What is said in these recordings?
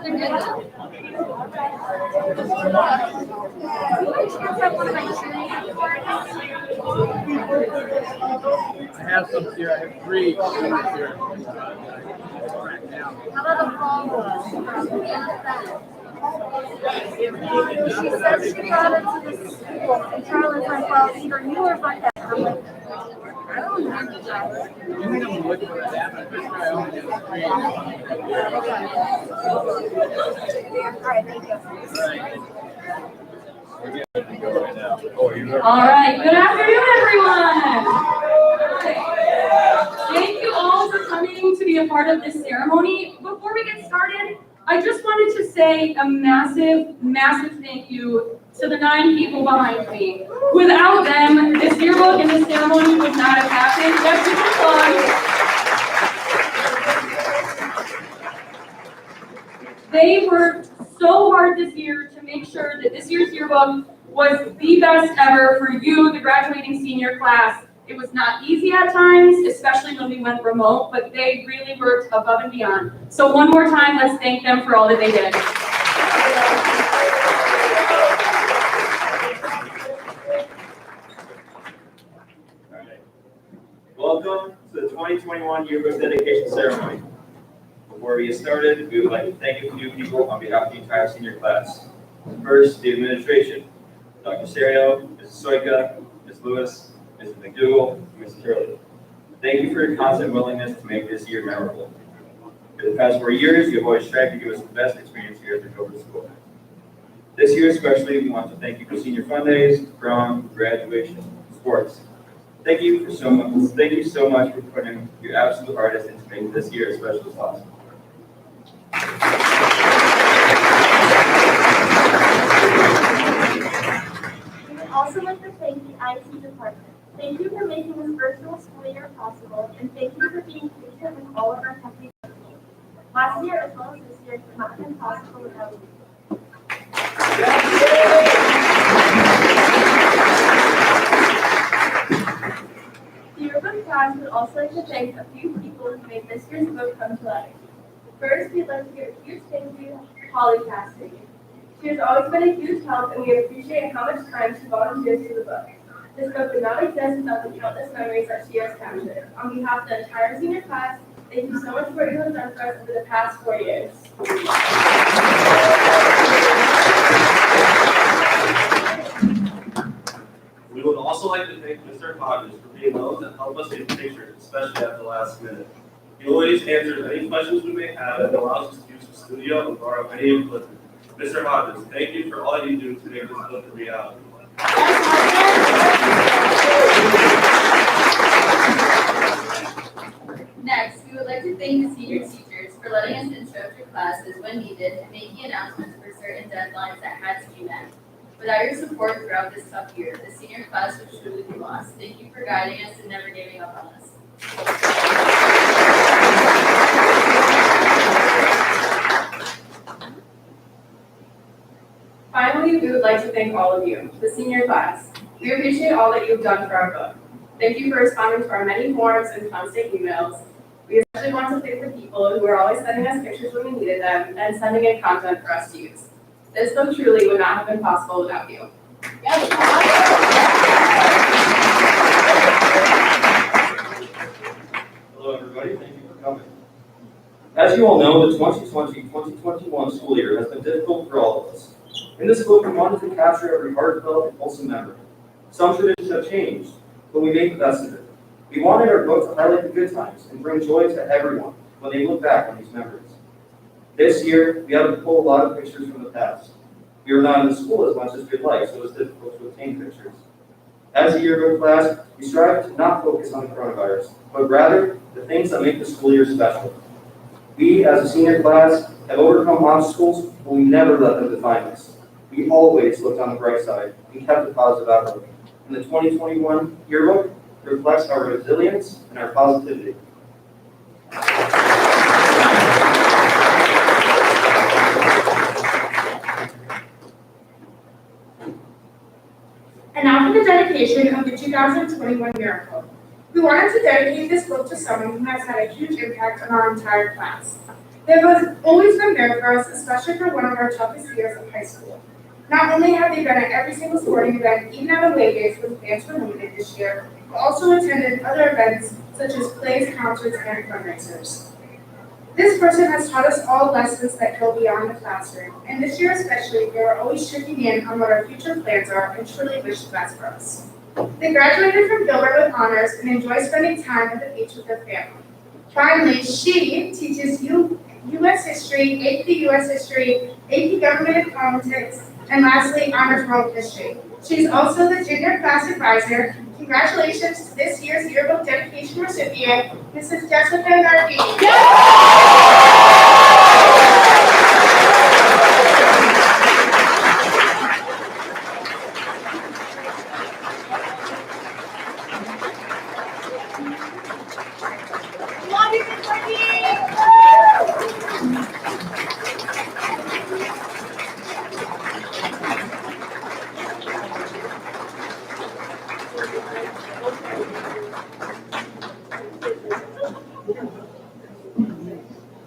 I have some here. I have three here. How about the follow-up? She said she brought it to the school, and Charlotte's like, well, either you or my dad. I'm like, I don't remember that. You think I'm looking for that, but this guy only has three. All right, thank you. We're getting to go right now. Oh, you're All right, good afternoon, everyone. Thank you all for coming to be a part of this ceremony. Before we get started, I just wanted to say a massive, massive thank you to the 9 people behind me. Without them, this yearbook and this ceremony would not have happened. Let's give applause. They worked so hard this year to make sure that this year's yearbook was the best ever for you, the graduating senior class. It was not easy at times, especially when we went remote, but they really worked above and beyond. So one more time, let's thank them for all that they did. All right. Welcome to the 2021 Yearbook Dedication Ceremony. Before we get started, we would like to thank a few people on behalf of the entire senior class. First, the administration, Dr. Serio, Mrs. Soika, Ms. Lewis, Mrs. McDougall, and Mrs. Turley. Thank you for your constant willingness to make this year memorable. For the past 4 years, you have always tried to give us the best experience here at the Gilbert School. This year especially, we want to thank you for senior fun days, prom, graduation, sports. Thank you so much for putting your absolute hardest into making this year as special as possible. We would also like to thank the IT department. Thank you for making this virtual school year possible, and thank you for being patient with all of our company members. Last year as well as this year could not have been possible without you. The yearbook class would also like to thank a few people who made this year's book come to life. First, we'd like to give a huge thank you to Holly Cassidy. She has always been a huge help, and we appreciate how much time she volunteers to the book. This book would not exist without the countless memories that she has captured. On behalf of the entire senior class, thank you so much for what you have done for us over the past 4 years. We would also like to thank Mr. Hodges for being those that help us take pictures, especially at the last minute. He always answers any questions we may have and allows us to use the studio and borrow any equipment. Mr. Hodges, thank you for all you do to make this book a reality. Next, we would like to thank the senior teachers for letting us interrupt your classes when needed and making announcements for certain deadlines that had to be met. Without your support throughout this tough year, the senior class would truly be lost. Thank you for guiding us and never giving up on us. Finally, we would like to thank all of you, the senior class. We appreciate all that you've done for our book. Thank you for responding to our many forums and constant emails. We especially want to thank the people who are always sending us pictures when we needed them and sending in content for us to use. This book truly would not have been possible without you. Hello, everybody. Thank you for coming. As you all know, the 2020-2021 school year has been difficult for all of us. In this book, we wanted to capture every heartfelt and wholesome memory. Some traditions have changed, but we made the best of it. We wanted our book to highlight the good times and bring joy to everyone when they look back on these memories. This year, we had to pull a lot of pictures from the past. We were not in school as much as we'd like, so it was difficult to obtain pictures. As a yearbook class, we strive to not focus on the coronavirus, but rather the things that make the school year special. We, as a senior class, have overcome obstacles, but we never let them define us. We always looked on the bright side and kept a positive outlook. And the 2021 yearbook reflects our resilience and our positivity. And now for the dedication of the 2021 Miracle. We wanted to dedicate this book to someone who has had a huge impact on our entire class. They have always been there for us, especially for one of our toughest years of high school. Not only have they been at every single sporting event, even at away days when fans were limited this year, but also attended other events such as plays, concerts, and fundraisers. This person has taught us all lessons that go beyond the classroom, and this year especially, they are always checking in on what our future plans are and truly wish the best for us. They graduated from Gilbert with honors and enjoy spending time at the beach with their family. Finally, she teaches U.S. History, AP U.S. History, AP Government and Politics, and lastly, Honors World History. She's also the junior class advisor. Congratulations to this year's yearbook dedication recipient, Mrs. Jessica Nardini.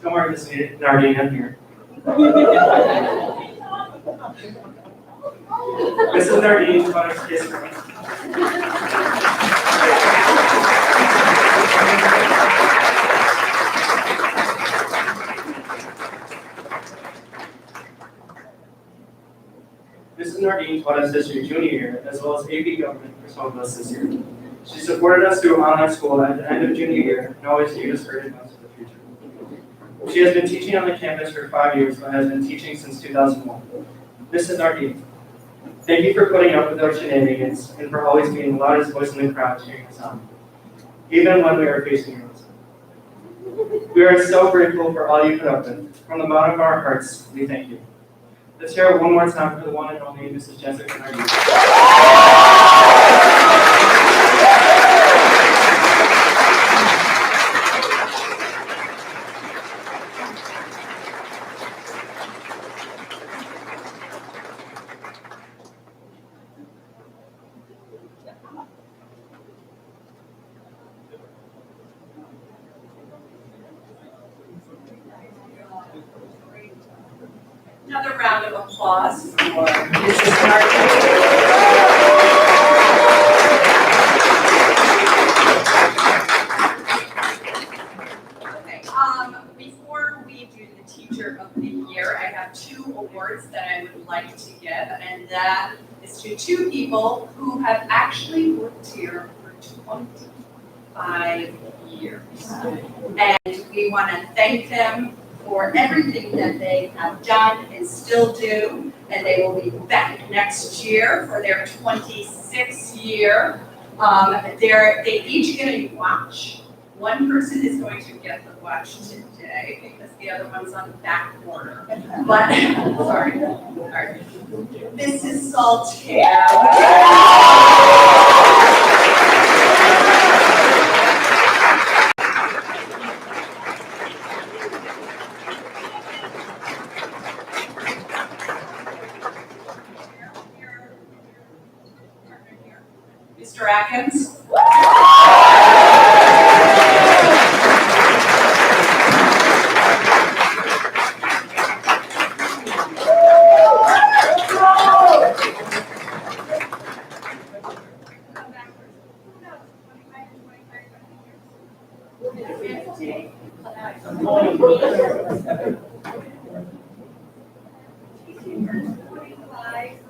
Don't worry, Miss Nardine, I'm here. Mrs. Nardine, taught us history. Mrs. Nardine taught us history junior year, as well as AP Government for some of us this year. She supported us through online school at the end of junior year and always gave us her advice for the future. She has been teaching on the campus for 5 years, but has been teaching since 2001. Mrs. Nardine, thank you for putting up with our shenanigans and for always being the loudest voice in the crowd cheering us on, even when we are facing yours. We are so grateful for all you put up with. From the bottom of our hearts, we thank you. Let's hear it one more time for the one and only Mrs. Jessica Nardine. Another round of applause for Mrs. Nardini. Okay, before we do the Teacher of the Year, I have 2 awards that I would like to give, and that is to 2 people who have actually worked here for 25 years. And we want to thank them for everything that they have done and still do, and they will be back next year for their 26th year. They each get a watch. One person is going to get the watch today because the other one's on the back order. But, sorry. All right. Mrs. Saltaire. Mr. Atkins.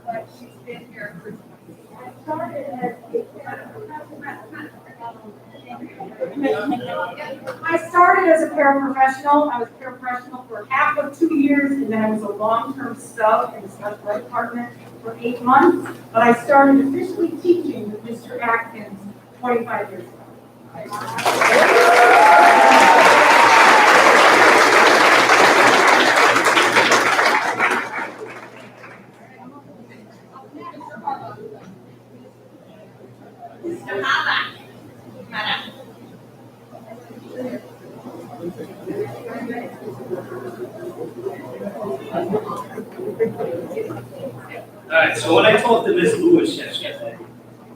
But she's been here for 20 I started as a paraprofessional. I was a paraprofessional for half of 2 years, and then I was a long-term sub in the special ed department for 8 months. But I started officially teaching with Mr. Atkins 25 years ago. Mr. Hava. Madam. All right, so when I talked to Ms. Lewis yesterday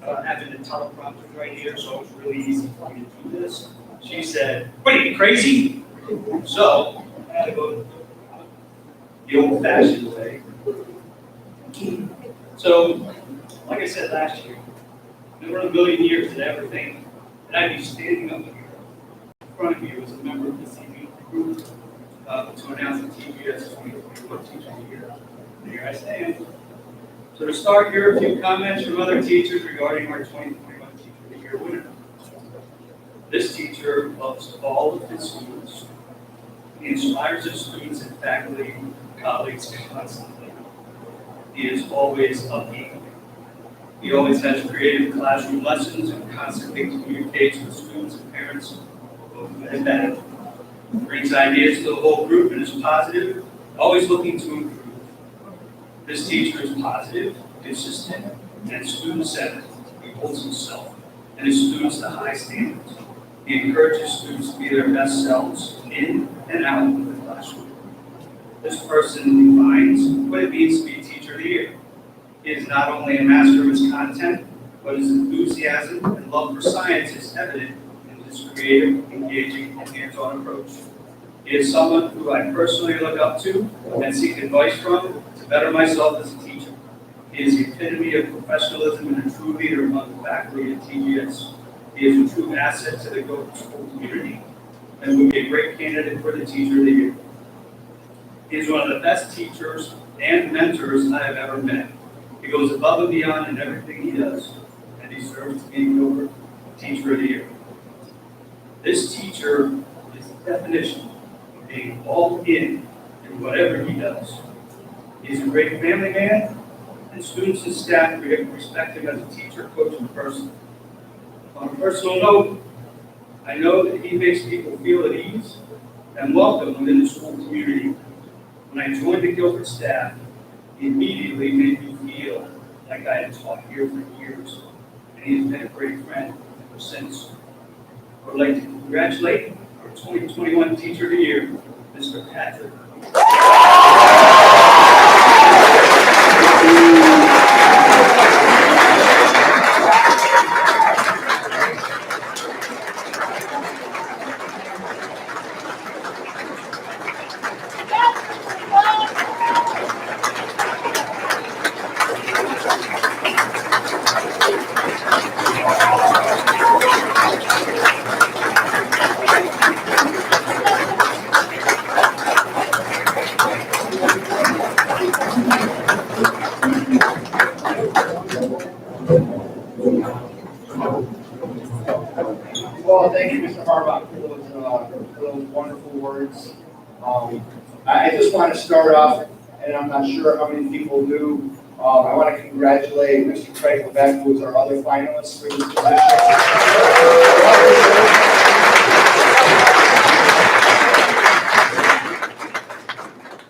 about having the teleprompter right here, so it's really easy for me to do this, she said, "What are you, crazy?" So, gotta go the old-fashioned way. So, like I said last year, never in a million years did I ever think that I'd be standing up here in front of you as a member of the senior group to announce the TGS 2021 Teacher of the Year. And here I stand. So to start here, a few comments from other teachers regarding our 2021 Teacher of the Year winner. This teacher loves all of his students. He inspires his students and faculty, colleagues constantly. He is always upbeat. He always has creative classroom lessons and constantly communicates with students and parents, both good and bad. Brings ideas to the whole group and is positive, always looking to improve. This teacher is positive, consistent, and student-centered. He holds himself and his students to high standards. He encourages students to be their best selves in and out of the classroom. This person defines what it means to be a Teacher of the Year. He is not only a master of his content, but his enthusiasm and love for science is evident in his creative, engaging, and hands-on approach. He is someone who I personally look up to and seek advice from to better myself as a teacher. He is the epitome of professionalism and a true leader among the faculty at TGS. He is a true asset to the Gilbert school community and will be a great candidate for the Teacher of the Year. He is one of the best teachers and mentors I have ever met. He goes above and beyond in everything he does, and he deserves to be Gilbert Teacher of the Year. This teacher is the definition of being all in whatever he does. He's a great family man, and students and staff respect him as a teacher, coach, and person. On a personal note, I know that he makes people feel at ease and welcome within the school community. When I joined the Gilbert staff, he immediately made me feel like I had taught here for years, and he's been a great friend ever since. I would like to congratulate our 2021 Teacher of the Year, Mr. Patrick. Well, thank you, Mr. Harbach, for those wonderful words. I just want to start off, and I'm not sure how many people knew, I want to congratulate Mr. Craig Levesque, who is our other finalist for this position.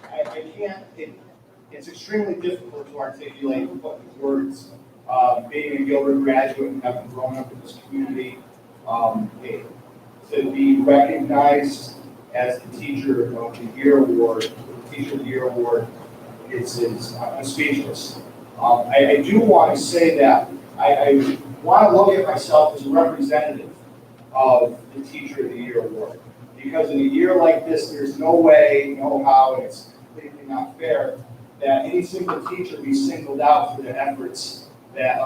I can't, it's extremely difficult to articulate what with words. Being a Gilbert graduate and having grown up in this community, to be recognized as the Teacher of the Year award, Teacher of the Year award, I'm speechless. I do want to say that I want to look at myself as a representative of the Teacher of the Year award, because in a year like this, there's no way, no how, and it's completely not fair that any single teacher be singled out for their efforts that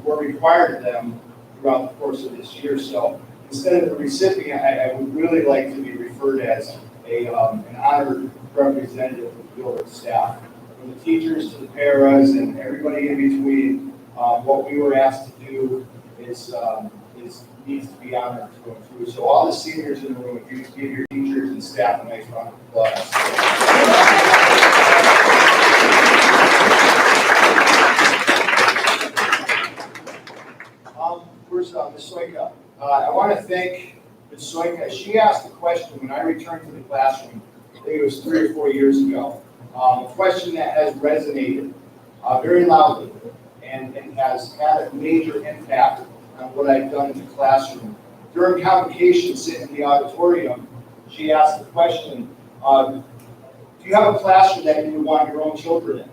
were required of them throughout the course of this year. So instead of the recipient, I would really like to be referred as an honored representative of the Gilbert staff. From the teachers to the paras and everybody in between, what we were asked to do is needs to be honored to go through. So all the seniors in the room, if you could give your teachers and staff a nice round of applause. Where's Ms. Soika? I want to thank Ms. Soika. She asked a question when I returned to the classroom, I think it was 3 or 4 years ago, a question that has resonated very loudly and has had a major impact on what I've done in the classroom. During convocation, sitting in the auditorium, she asked the question, do you have a classroom that you would want your own children in?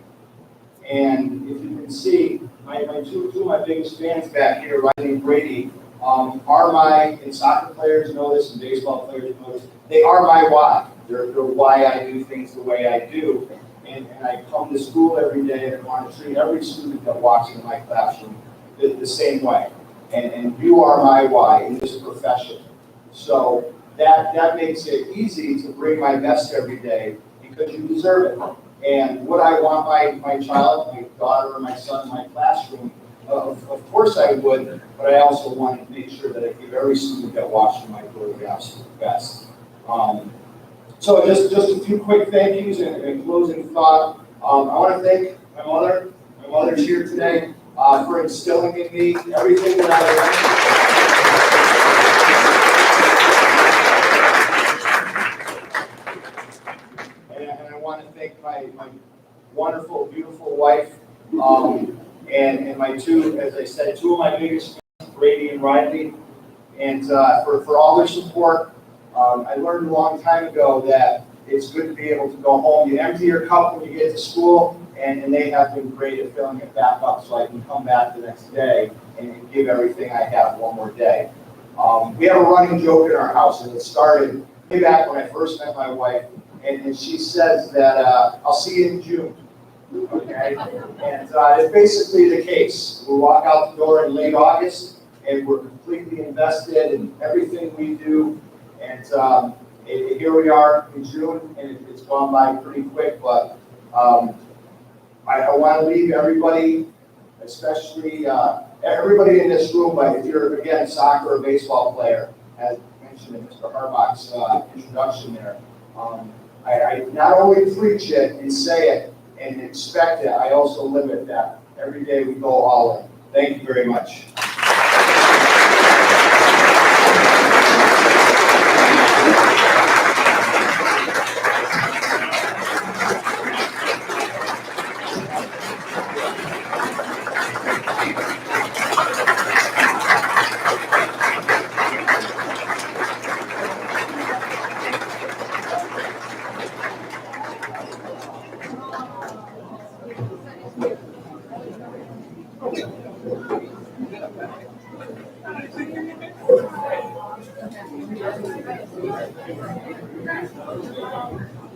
And if you can see, two of my biggest fans back here, Riley and Brady, and soccer players know this and baseball players know this, they are my why. They're why I do things the way I do. And I come to school every day and want to treat every student that walks in my classroom the same way. And you are my why in this profession. So that makes it easy to bring my best every day because you deserve it. And what I want my child, my daughter, or my son in my classroom, of course I would, but I also want to make sure that I give every student that walks through my door the absolute best. So just a few quick thank yous and closing thought. I want to thank my mother. My mother's here today for instilling in me everything that I learned. And I want to thank my wonderful, beautiful wife, and my two, as I said, two of my biggest fans, Brady and Riley, and for all their support. I learned a long time ago that it's good to be able to go home. You empty your cup when you get to school, and they have been great at filling it back up so I can come back the next day and give everything I have one more day. We have a running joke in our house, and it started way back when I first met my wife, and she says that I'll see you in June. Okay? And it's basically the case. We walk out the door in late August, and we're completely invested in everything we do. And here we are in June, and it's gone by pretty quick, but I want to leave everybody, especially everybody in this room, but if you're, again, a soccer or baseball player, as mentioned in Mr. Harbach's introduction there, I not only preach it and say it and expect it, I also live it that every day we go all in. Thank you very much.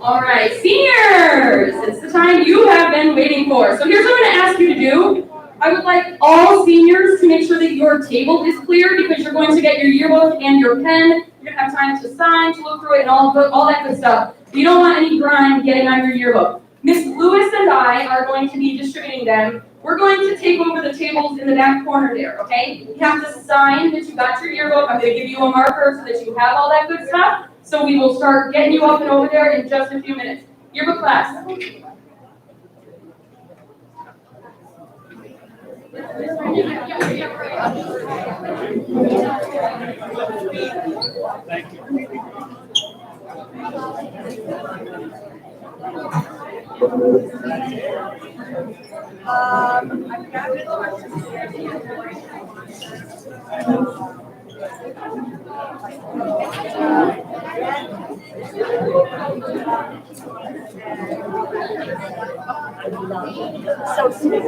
All right, seniors, it's the time you have been waiting for. So here's what I'm going to ask you to do. I would like all seniors to make sure that your table is clear because you're going to get your yearbook and your pen. You're going to have time to sign, to look through it, and all that good stuff. You don't want any grime getting on your yearbook. Miss Lewis and I are going to be distributing them. We're going to take over the tables in the back corner there, okay? You have to sign that you got your yearbook. I'm going to give you a marker so that you have all that good stuff. So we will start getting you up and over there in just a few minutes. Yearbook class. Thank you. I've got so sweet.